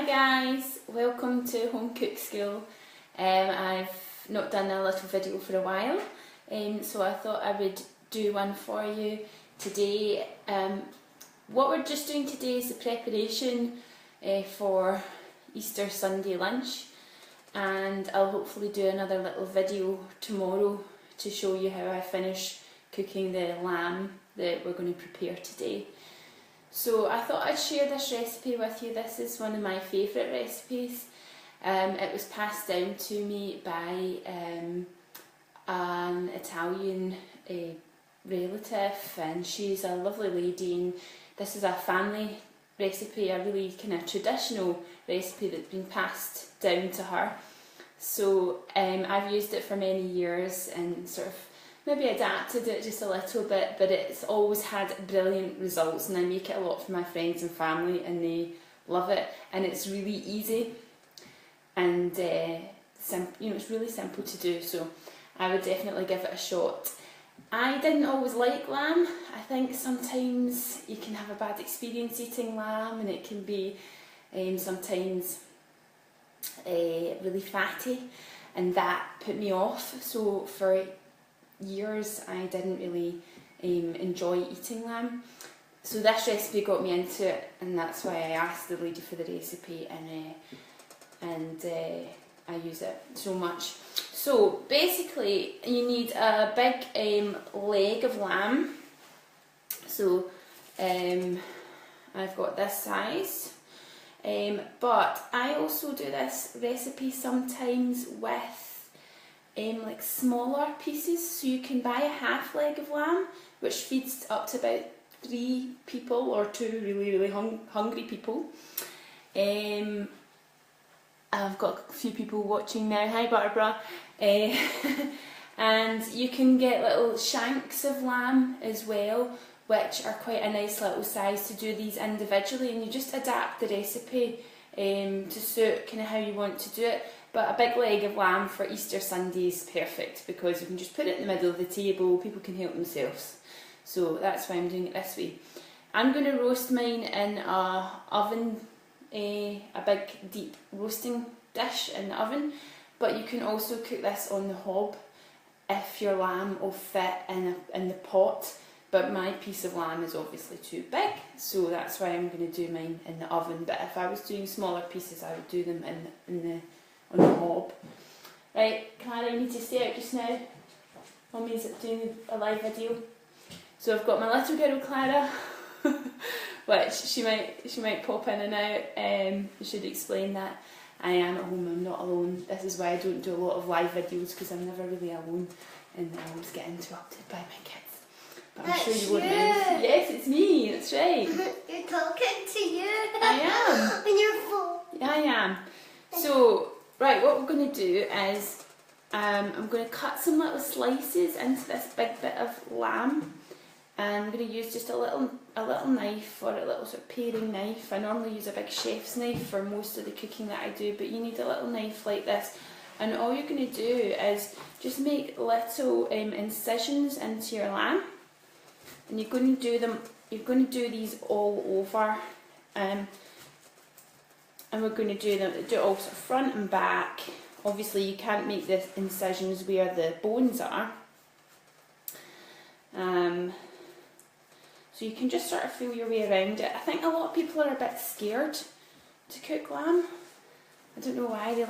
guys, welcome to Home Cook School. I've not done a little video for a while, so I thought I would do one for you today. What we're just doing today is the preparation for Easter Sunday lunch, and I'll hopefully do another little video tomorrow to show you how I finish cooking the lamb that we're going to prepare today. So I thought I'd share this recipe with you. This is one of my favourite recipes. It was passed down to me by an Italian relative, and she's a lovely lady, and this is a family recipe, a really kind of traditional recipe that's been passed down to her. So I've used it for many years and sort of maybe adapted it just a little bit, but it's always had brilliant results, and I make it a lot for my friends and family and they love it, and it's really easy and it's really simple to do, so I would definitely give it a shot. I didn't always like lamb. I think sometimes you can have a bad experience eating lamb, and it can be sometimes really fatty, and that put me off. So for years I didn't really enjoy eating lamb. So this recipe got me into it, and that's why I asked the lady for the recipe, and I use it so much. So basically you need a big leg of lamb. So I've got this size, but I also do this recipe sometimes with like smaller pieces, so you can buy a half leg of lamb which feeds up to about 3 people or 2 really hungry people. I've got a few people watching now. Hi Barbara. And you can get little shanks of lamb as well, which are quite a nice little size to do these individually, and you just adapt the recipe to suit kind of how you want to do it. But a big leg of lamb for Easter Sunday is perfect because you can just put it in the middle of the table, people can help themselves. So that's why I'm doing it this way. I'm going to roast mine in a oven, a big deep roasting dish in the oven, but you can also cook this on the hob if your lamb will fit in the pot. But my piece of lamb is obviously too big, so that's why I'm going to do mine in the oven. But if I was doing smaller pieces, I would do them on the hob. Right, Clara, you need to stay out just now. Mummy's doing a live video. So I've got my little girl Clara, which she might pop in and out. I should explain that I am at home, I'm not alone. This is why I don't do a lot of live videos, because I'm never really alone and I always get interrupted by my kids. But I'm sure you won't mind. Yes, it's me, that's right. You're talking to you. I am. And you're full. Yeah, I am. So, right, what we're going to do is I'm going to cut some little slices into this big bit of lamb. And I'm going to use just a little knife, or a little sort of paring knife. I normally use a big chef's knife for most of the cooking that I do, but you need a little knife like this. And all you're going to do is just make little incisions into your lamb. And you're going to do these all over, and we're going to do it all sort of front and back. Obviously you can't make the incisions where the bones are, so you can just sort of feel your way around it. I think a lot of people are a bit scared to cook lamb. I don't know why. A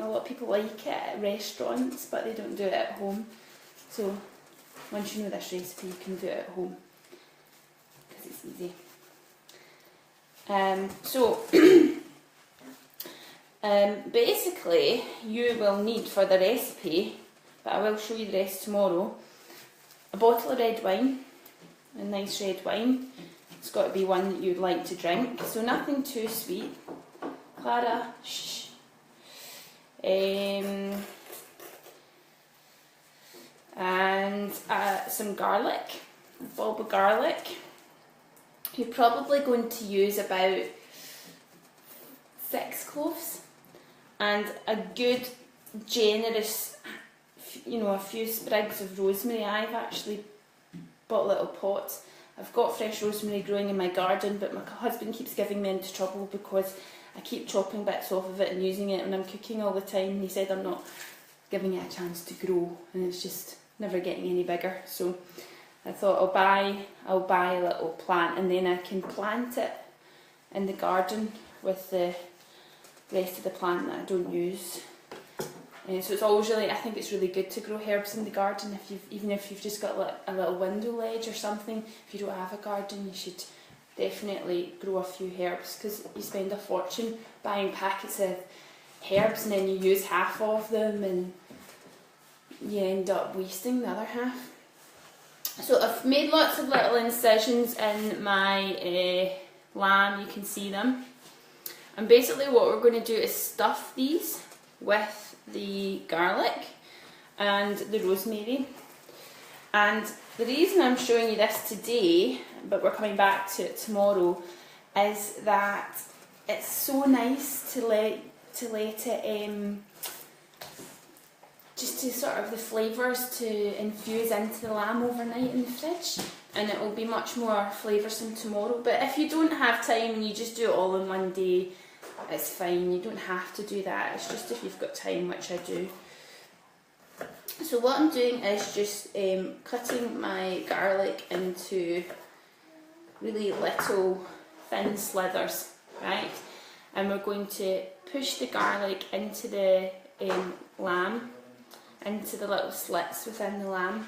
lot of people like it at restaurants, but they don't do it at home. So once you know this recipe, you can do it at home because it's easy. Basically you will need for the recipe, but I will show you the rest tomorrow, a bottle of red wine, a nice red wine. It's got to be one that you'd like to drink, so nothing too sweet. Clara, shh. And some garlic, a bulb of garlic. You're probably going to use about 6 cloves, and a good generous, a few sprigs of rosemary. I've actually bought little pots. I've got fresh rosemary growing in my garden, but my husband keeps giving me into trouble because I keep chopping bits off of it and using it when I'm cooking all the time. He said I'm not giving it a chance to grow, and it's just never getting any bigger. So I thought I'll buy a little plant, and then I can plant it in the garden with the rest of the plant that I don't use. So it's always really, I think it's really good to grow herbs in the garden. Even if you've just got a little window ledge or something, if you don't have a garden, you should definitely grow a few herbs, because you spend a fortune buying packets of herbs and then you use half of them and you end up wasting the other half. So I've made lots of little incisions in my lamb, you can see them. And basically what we're going to do is stuff these with the garlic and the rosemary. And the reason I'm showing you this today, but we're coming back to it tomorrow, is that it's so nice to let it just to sort of the flavours to infuse into the lamb overnight in the fridge, and it will be much more flavoursome tomorrow. But if you don't have time and you just do it all in one day, it's fine. You don't have to do that. It's just if you've got time, which I do. So what I'm doing is just cutting my garlic into really little thin slithers, right? And we're going to push the garlic into the lamb, into the little slits within the lamb.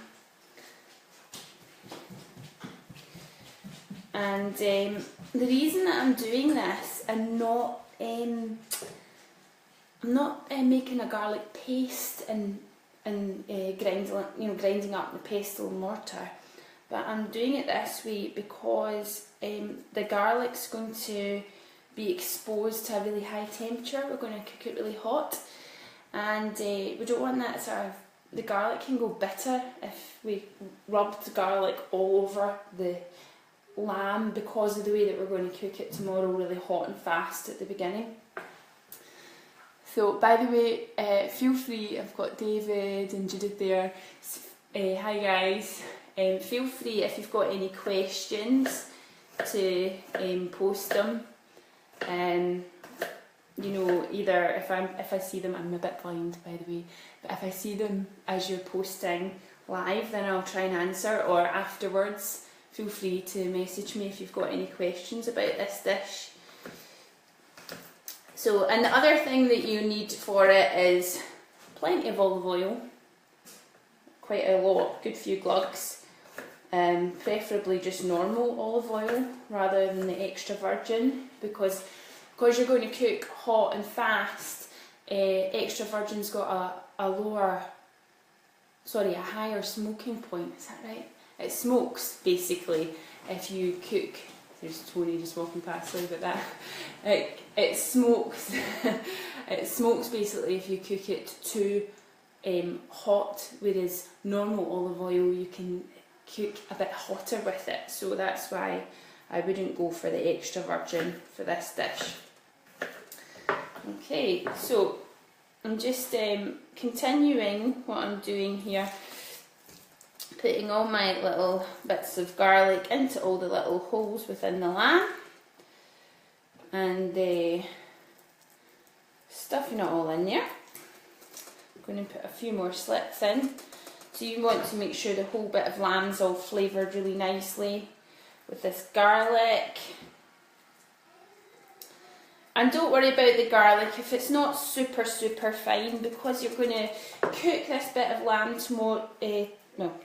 And the reason that I'm doing this and not making a garlic paste and grinding up the pestle mortar, but I'm doing it this way because the garlic's going to be exposed to a really high temperature. We're going to cook it really hot, and we don't want that sort of, the garlic can go bitter if we rub the garlic all over the lamb, because of the way that we're going to cook it tomorrow really hot and fast at the beginning. So by the way, feel free, I've got David and Judith there, hi guys, feel free if you've got any questions to post them. You know, either if I see them, I'm a bit blind by the way, but if I see them as you're posting live, then I'll try and answer, or afterwards feel free to message me if you've got any questions about this dish. So, and the other thing that you need for it is plenty of olive oil, quite a lot, good few glugs, preferably just normal olive oil rather than the extra virgin, because you're going to cook hot and fast. Extra virgin's got a higher smoking point, is that right? It smokes basically if you cook. There's Tony just walking past, sorry about that. It smokes. It smokes basically if you cook it too hot, whereas normal olive oil you can cook a bit hotter with it. So that's why I wouldn't go for the extra virgin for this dish. Okay, so I'm just continuing what I'm doing here, putting all my little bits of garlic into all the little holes within the lamb, and stuffing it all in there. I'm going to put a few more slits in. So you want to make sure the whole bit of lamb's all flavoured really nicely with this garlic. And don't worry about the garlic if it's not super fine, because you're going to cook this bit of lamb tomorrow.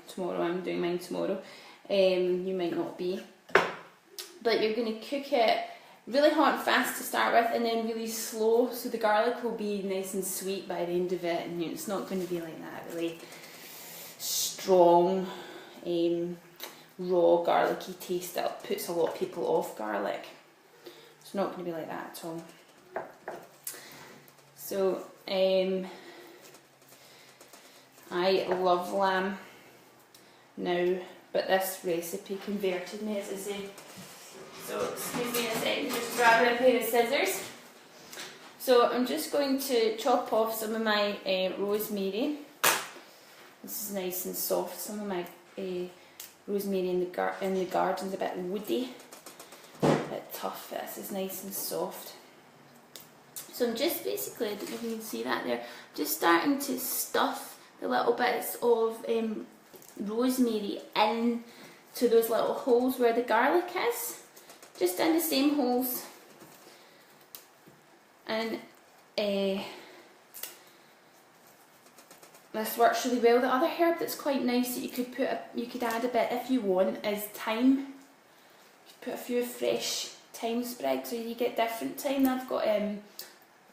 Tomorrow, I'm doing mine tomorrow. You might not be. But you're going to cook it really hot and fast to start with, and then really slow, so the garlic will be nice and sweet by the end of it, and it's not going to be like that really strong, raw garlicky taste that puts a lot of people off garlic. It's not going to be like that at all. So, I love lamb now, but this recipe converted me, as I say. So, excuse me a second, just grabbing a pair of scissors. So, I'm just going to chop off some of my rosemary. This is nice and soft. Some of my rosemary in the garden's a bit woody, a bit tough. This is nice and soft. So I'm just basically, I don't know if you can see that there, just starting to stuff the little bits of rosemary in to those little holes where the garlic is, just in the same holes. And this works really well. The other herb that's quite nice that you could add a bit if you want is thyme. You could put a few fresh thyme sprigs, or you get different thyme. I've got a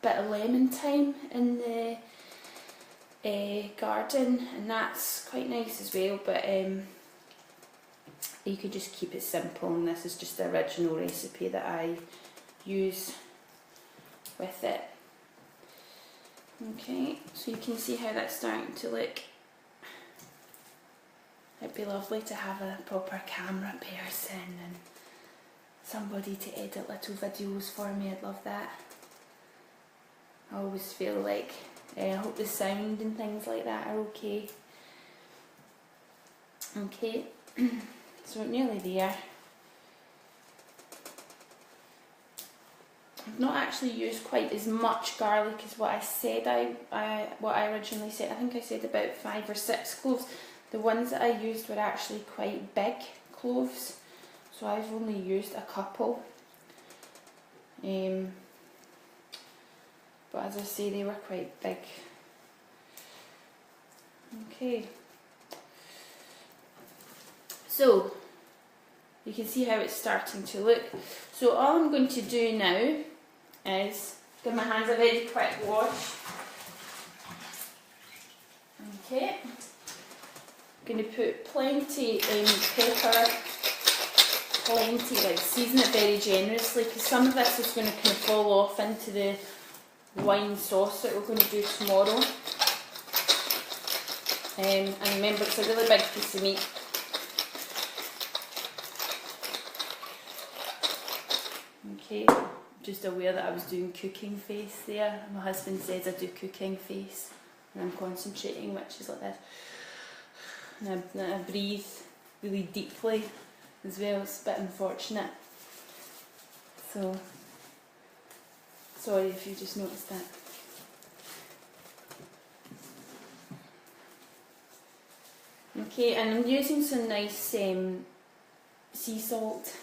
bit of lemon thyme in the garden, and that's quite nice as well. But you could just keep it simple, and this is just the original recipe that I use with it. Okay, so you can see how that's starting to look. It'd be lovely to have a proper camera person and somebody to edit little videos for me. I'd love that. I always feel like, I hope the sound and things like that are okay. Okay, so we're nearly there. I've not actually used quite as much garlic as what I said what I originally said. I think I said about 5 or 6 cloves. The ones that I used were actually quite big cloves, so I've only used a couple. But as I say, they were quite big. Okay. So you can see how it's starting to look. So all I'm going to do now is give my hands a very quick wash. Okay. I'm going to put plenty pepper, plenty, like season it very generously, because some of this is going to kind of fall off into the wine sauce that we're going to do tomorrow. And remember, it's a really big piece of meat. Okay, just aware that I was doing cooking face there. My husband says I do cooking face when I'm concentrating, which is like this. And I breathe really deeply as well. It's a bit unfortunate. So, sorry if you just noticed that. Okay, and I'm using some nice sea salt.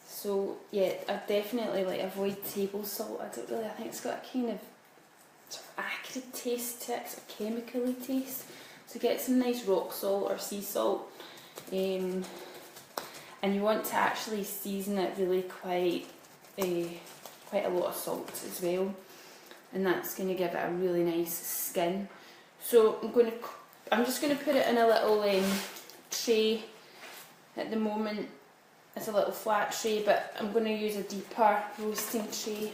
So yeah, I definitely avoid table salt. I think it's got a kind of sort of acrid taste to it, sort of chemically taste. So get some nice rock salt or sea salt, and you want to actually season it really quite a lot of salt as well, and that's going to give it a really nice skin. So I'm just going to put it in a little tray at the moment. It's a little flat tray, but I'm going to use a deeper roasting tray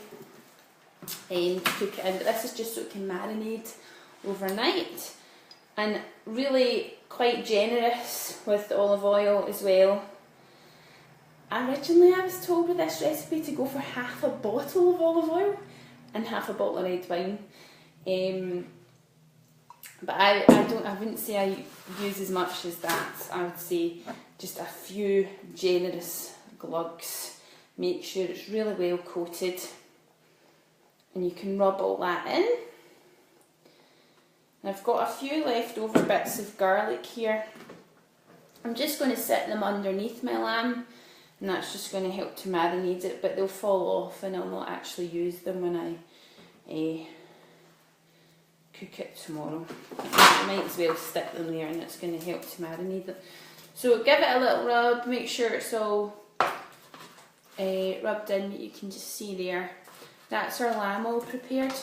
to cook it in. But this is just so it can marinate overnight, and really quite generous with the olive oil as well. Originally I was told with this recipe to go for half a bottle of olive oil and half a bottle of red wine. But I wouldn't say I use as much as that. I would say just a few generous glugs. Make sure it's really well coated, and you can rub all that in. And I've got a few leftover bits of garlic here. I'm just going to sit them underneath my lamb, and that's just going to help to marinate it, but they'll fall off and I'll not actually use them when I cook it tomorrow. I might as well stick them there, and it's going to help to marinate it. So give it a little rub, make sure it's all rubbed in. You can just see there. That's our lamb all prepared.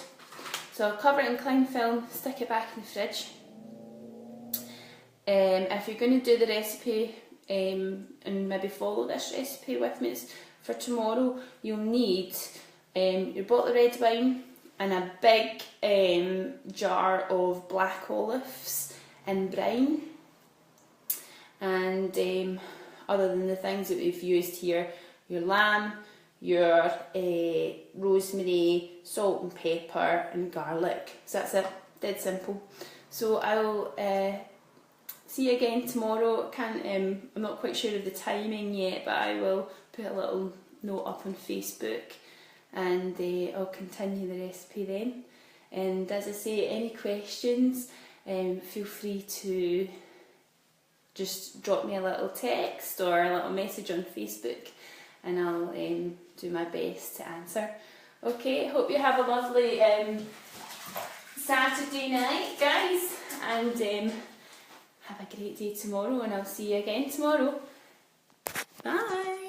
So I'll cover it in cling film, stick it back in the fridge. If you're going to do the recipe and maybe follow this recipe with me for tomorrow, you'll need your bottle of red wine and a big jar of black olives in brine. And other than the things that we've used here, your lamb, your rosemary, salt and pepper and garlic. So that's it, dead simple. So I'll see you again tomorrow. I'm not quite sure of the timing yet, but I will put a little note up on Facebook, and I'll continue the recipe then. And as I say, any questions, feel free to just drop me a little text or a little message on Facebook, and I'll do my best to answer. Okay, hope you have a lovely Saturday night, guys, and have a great day tomorrow, and I'll see you again tomorrow. Bye!